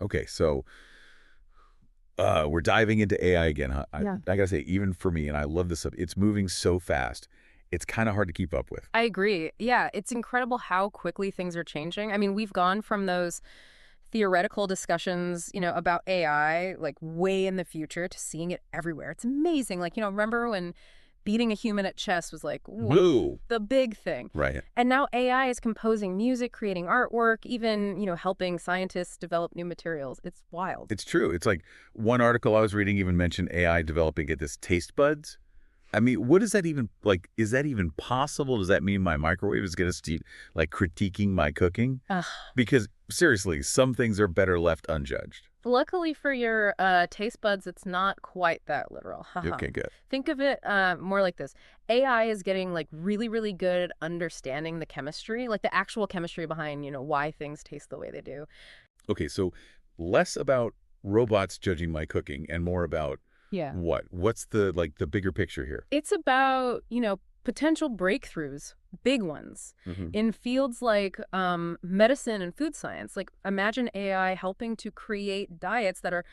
Okay, so we're diving into AI again, huh? Yeah. I gotta say, even for me, and I love this stuff, it's moving so fast, it's kind of hard to keep up with. I agree. Yeah, it's incredible how quickly things are changing. I mean, we've gone from those theoretical discussions, about AI, like way in the future, to seeing it everywhere. It's amazing. Like, remember when beating a human at chess was like Whoa! the big thing. Right. And now AI is composing music, creating artwork, even, helping scientists develop new materials. It's wild. It's true. It's like one article I was reading even mentioned AI developing get this taste buds. I mean, what is that even like? Is that even possible? Does that mean my microwave is going to start like critiquing my cooking? Ugh. Because seriously, some things are better left unjudged. Luckily for your taste buds, it's not quite that literal. Haha. Okay, good. Think of it more like this. AI is getting like really, really good at understanding the chemistry, like the actual chemistry behind, why things taste the way they do. Okay, so less about robots judging my cooking and more about Yeah. what? What's the like the bigger picture here? It's about, potential breakthroughs, big ones, Hmm. in fields like medicine and food science. Like, imagine AI helping to create diets that are,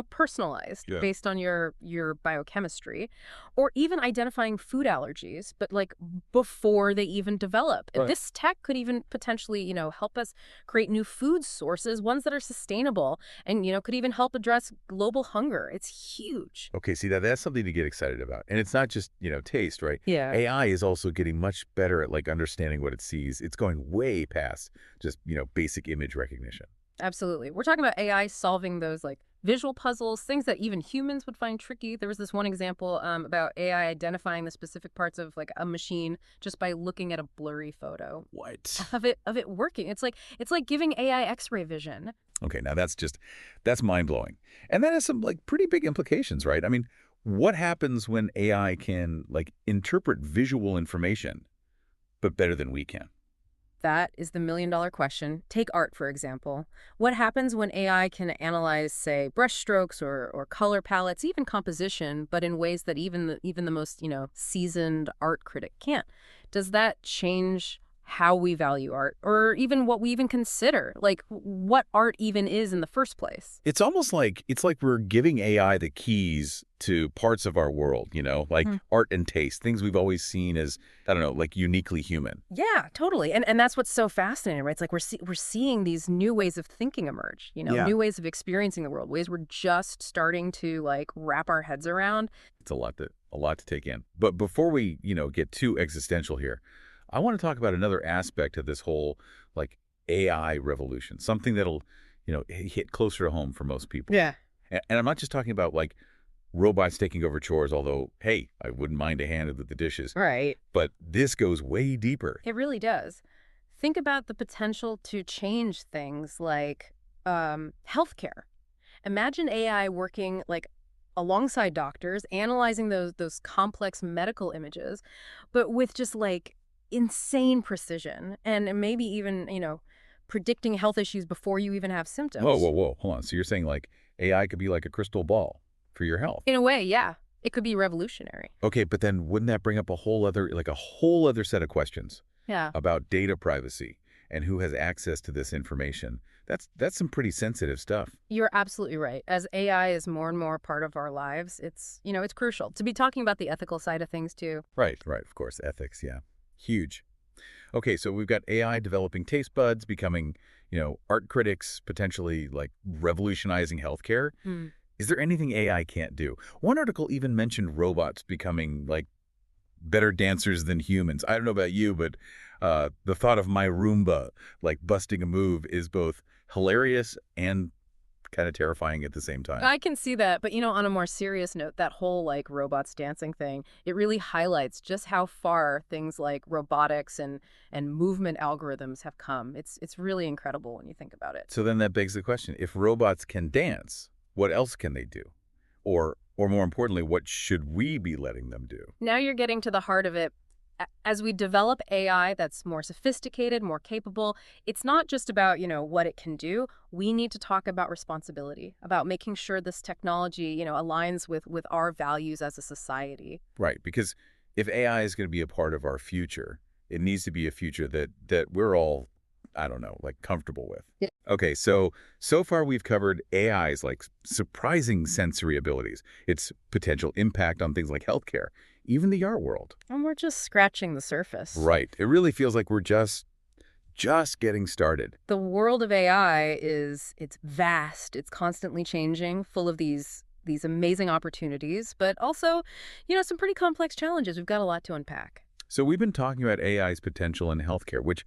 personalized Yeah. based on your biochemistry, or even identifying food allergies, but like before they even develop. Right. This tech could even potentially, help us create new food sources, ones that are sustainable, and could even help address global hunger. It's huge. Okay, see that's something to get excited about. And it's not just, taste, right? Yeah. AI is also getting much better at like understanding what it sees. It's going way past just, basic image recognition. Absolutely. We're talking about AI solving those like visual puzzles, things that even humans would find tricky. There was this one example about AI identifying the specific parts of like a machine just by looking at a blurry photo What? of it working. It's like giving AI X-ray vision. Okay, now that's mind-blowing. And that has some like pretty big implications, right? I mean, what happens when AI can like interpret visual information but better than we can? That is the million-dollar question. Take art, for example. What happens when AI can analyze, say, brushstrokes or color palettes, even composition, but in ways that even the most, seasoned art critic can't? Does that change how we value art or even what we even consider? Like what art even is in the first place? It's like we're giving AI the keys to parts of our world, like art and taste, things we've always seen as, I don't know, like uniquely human. Yeah, totally. And that's what's so fascinating, right? It's like we're seeing these new ways of thinking emerge, Yeah. new ways of experiencing the world, ways we're just starting to like wrap our heads around. It's a lot to take in. But before we, get too existential here, I want to talk about another aspect of this whole like AI revolution, something that'll, hit closer to home for most people. Yeah. And I'm not just talking about like robots taking over chores, although, hey, I wouldn't mind a hand with the dishes. Right. But this goes way deeper. It really does. Think about the potential to change things like healthcare. Imagine AI working like alongside doctors, analyzing those complex medical images, but with just like insane precision and maybe even, predicting health issues before you even have Whoa, whoa, symptoms. whoa. Hold on. So you're saying like AI could be like a crystal ball for your health? In a way, yeah, it could be revolutionary. Okay, but then wouldn't that bring up a whole other set of questions Yeah. about data privacy and who has access to this information? That's some pretty sensitive stuff. You're absolutely right. As AI is more and more part of our lives, it's crucial to be talking about the ethical side of things too. Right, right. Of course, ethics, yeah. Huge. Okay, so we've got AI developing taste buds, becoming, art critics, potentially like revolutionizing healthcare. Hmm. Is there anything AI can't do? One article even mentioned robots becoming like better dancers than humans. I don't know about you, but the thought of my Roomba like busting a move is both hilarious and kind of terrifying at the same time. I can see that, but on a more serious note, that whole like robots dancing thing, it really highlights just how far things like robotics and movement algorithms have come. It's really incredible when you think about it. So then that begs the question, if robots can dance, what else can they do? Or more importantly, what should we be letting them do? Now you're getting to the heart of it. As we develop AI that's more sophisticated, more capable, it's not just about, what it can do. We need to talk about responsibility, about making sure this technology, aligns with our values as a society. Right, because if AI is going to be a part of our future, it needs to be a future that we're all I don't know, like comfortable with. Yeah. Okay, so far we've covered AI's like surprising sensory abilities, its potential impact on things like healthcare, even the art world. And we're just scratching the surface. Right. It really feels like we're just getting started. The world of AI it's vast, it's constantly changing, full of these amazing opportunities, but also, some pretty complex challenges. We've got a lot to unpack. So we've been talking about AI's potential in healthcare, which,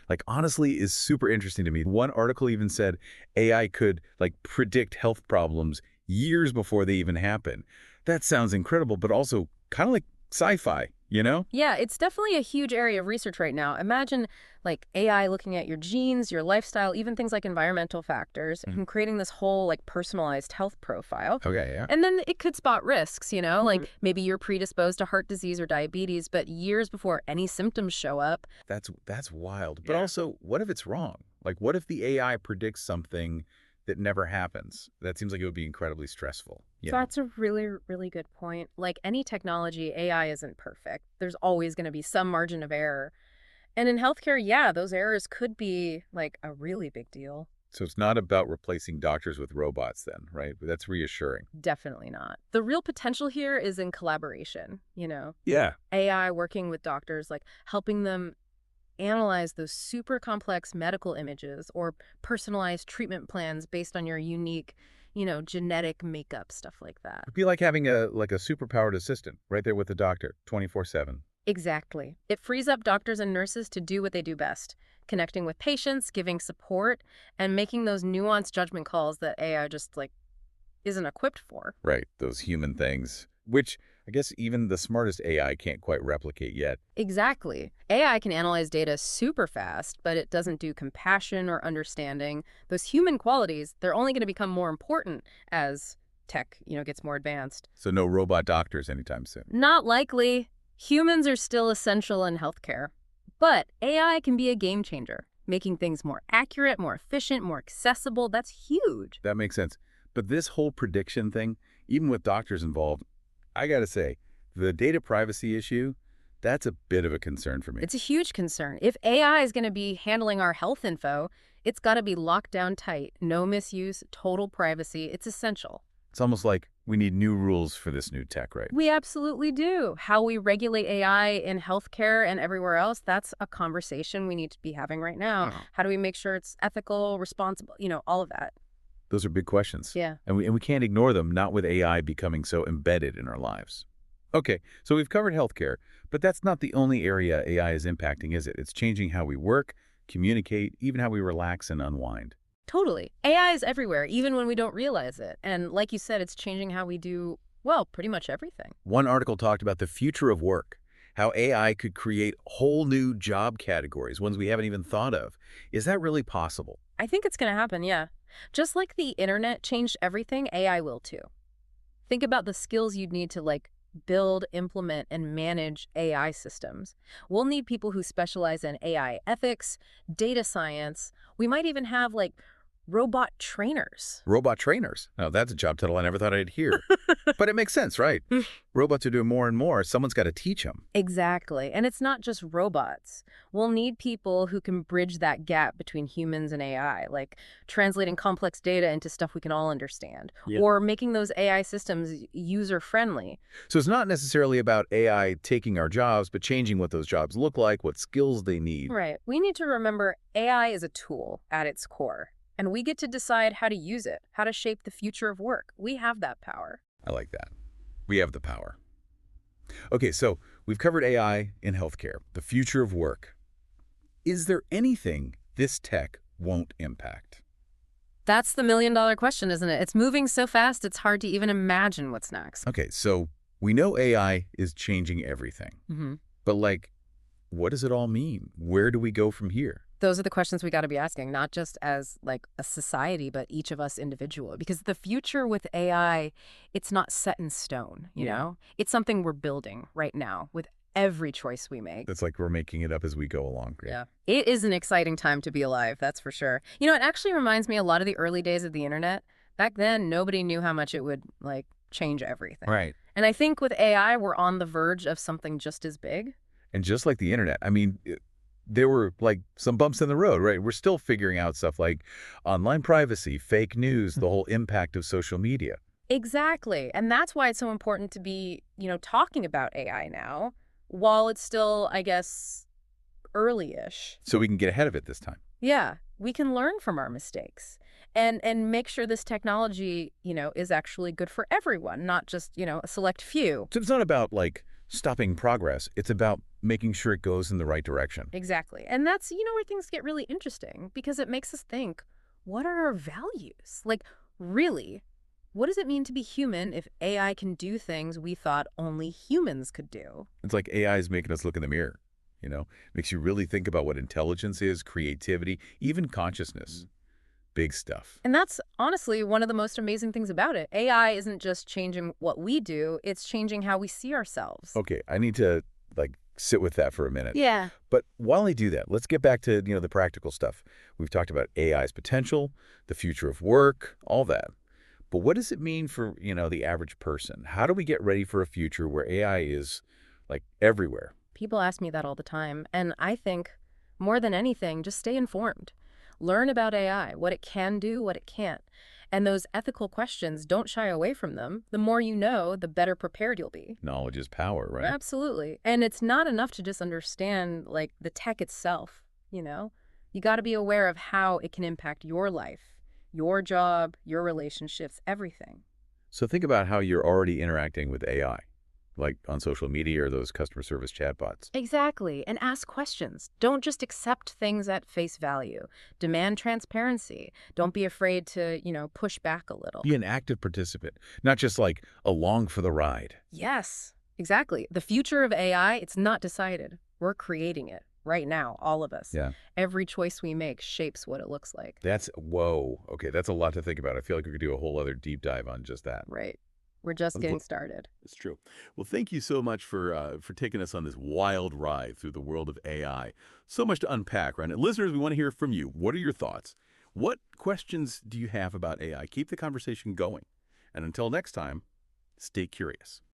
like, honestly is super interesting to me. One article even said AI could, like, predict health problems years before they even happen. That sounds incredible, but also kind of like sci-fi, you know? Yeah, it's definitely a huge area of research right now. Imagine like AI looking at your genes, your lifestyle, even things like environmental factors, and creating this whole like personalized health profile. Okay, yeah. And then it could spot risks, like maybe you're predisposed to heart disease or diabetes, but years before any symptoms show up. That's wild. But Yeah. also, what if it's wrong? Like, what if the AI predicts something that never happens? That seems like it would be incredibly stressful. So that's a really, really good point. Like any technology, AI isn't perfect. There's always going to be some margin of error. And in healthcare, yeah, those errors could be like a really big deal. So it's not about replacing doctors with robots then, right? That's reassuring. Definitely not. The real potential here is in collaboration. Yeah. AI working with doctors, like helping them analyze those super complex medical images or personalized treatment plans based on your unique, genetic makeup, stuff like that. It'd be like having a superpowered assistant right there with the doctor, 24/7. Exactly. It frees up doctors and nurses to do what they do best, connecting with patients, giving support, and making those nuanced judgment calls that AI just like isn't equipped for. Right, those human things, which I guess even the smartest AI can't quite replicate yet. Exactly. AI can analyze data super fast, but it doesn't do compassion or understanding. Those human qualities, they're only going to become more important as tech, gets more advanced. So no robot doctors anytime soon. Not likely. Humans are still essential in healthcare. But AI can be a game changer, making things more accurate, more efficient, more accessible. That's huge. That makes sense. But this whole prediction thing, even with doctors involved, I gotta say, the data privacy issue, that's a bit of a concern for me. It's a huge concern. If AI is going to be handling our health info, it's got to be locked down tight. No misuse, total privacy. It's essential. It's almost like we need new rules for this new tech, right? We absolutely do. How we regulate AI in healthcare and everywhere else, that's a conversation we need to be having right now. How do we make sure it's ethical, responsible, all of that? Those are big questions. Yeah. And we can't ignore them, not with AI becoming so embedded in our lives. Okay, so we've covered healthcare, but that's not the only area AI is impacting, is it? It's changing how we work, communicate, even how we relax and unwind. Totally. AI is everywhere, even when we don't realize it. And like you said, it's changing how we do, well, pretty much everything. One article talked about the future of work, how AI could create whole new job categories, ones we haven't even thought of. Is that really possible? I think it's going to happen, yeah. Just like the internet changed everything, AI will too. Think about the skills you'd need to build, implement, and manage AI systems. We'll need people who specialize in AI ethics, data science. We might even have robot trainers. Robot trainers. Now, that's a job title I never thought I'd hear. But it makes sense, right? Robots are doing more and more. Someone's got to teach them. Exactly. And it's not just robots. We'll need people who can bridge that gap between humans and AI, like translating complex data into stuff we can all understand, or making those AI systems user-friendly. So it's not necessarily about AI taking our jobs, but changing what those jobs look like, what skills they need. Right. We need to remember AI is a tool at its core. And we get to decide how to use it, how to shape the future of work. We have that power. I like that. We have the power. Okay, so we've covered AI in healthcare, the future of work. Is there anything this tech won't impact? That's the million-dollar question, isn't it? It's moving so fast, it's hard to even imagine what's next. Okay, so we know AI is changing everything. But what does it all mean? Where do we go from here? Those are the questions we got to be asking, not just as a society, but each of us individually. Because the future with AI, it's not set in stone, you know? It's something we're building right now with every choice we make. It's like we're making it up as we go along. Right? Yeah. It is an exciting time to be alive, that's for sure. It actually reminds me a lot of the early days of the internet. Back then, nobody knew how much it would, change everything. Right. And I think with AI, we're on the verge of something just as big. And just like the internet, I mean, there were like some bumps in the road, right? We're still figuring out stuff like online privacy, fake news, the whole impact of social media. Exactly. And that's why it's so important to be, talking about AI now while it's still, I guess, early-ish. So we can get ahead of it this time. Yeah, we can learn from our mistakes and make sure this technology, is actually good for everyone, not just, a select few. So it's not about like stopping progress. It's about making sure it goes in the right direction. Exactly. And that's, where things get really interesting because it makes us think, what are our values? Like, really, what does it mean to be human if AI can do things we thought only humans could do? It's like AI is making us look in the mirror, makes you really think about what intelligence is, creativity, even consciousness. Big stuff. And that's honestly one of the most amazing things about it. AI isn't just changing what we do, it's changing how we see ourselves. Okay, I need to like sit with that for a minute. Yeah. But while I do that, let's get back to, the practical stuff. We've talked about AI's potential, the future of work, all that. But what does it mean for, the average person? How do we get ready for a future where AI is like everywhere? People ask me that all the time, and I think more than anything, just stay informed. Learn about AI, what it can do, what it can't. And those ethical questions, don't shy away from them. The more you know, the better prepared you'll be. Knowledge is power, right? Absolutely. And it's not enough to just understand, like, the tech itself, you know? You got to be aware of how it can impact your life, your job, your relationships, everything. So think about how you're already interacting with AI, like on social media or those customer service chatbots. Exactly. And ask questions. Don't just accept things at face value. Demand transparency. Don't be afraid to, push back a little. Be an active participant, not just like along for the ride. Yes, exactly. The future of AI, it's not decided. We're creating it right now, all of us. Yeah. Every choice we make shapes what it looks like. Whoa. Okay, that's a lot to think about. I feel like we could do a whole other deep dive on just that. Right. We're just getting started. It's true. Well, thank you so much for taking us on this wild ride through the world of AI. So much to unpack, right? And listeners, we want to hear from you. What are your thoughts? What questions do you have about AI? Keep the conversation going. And until next time, stay curious.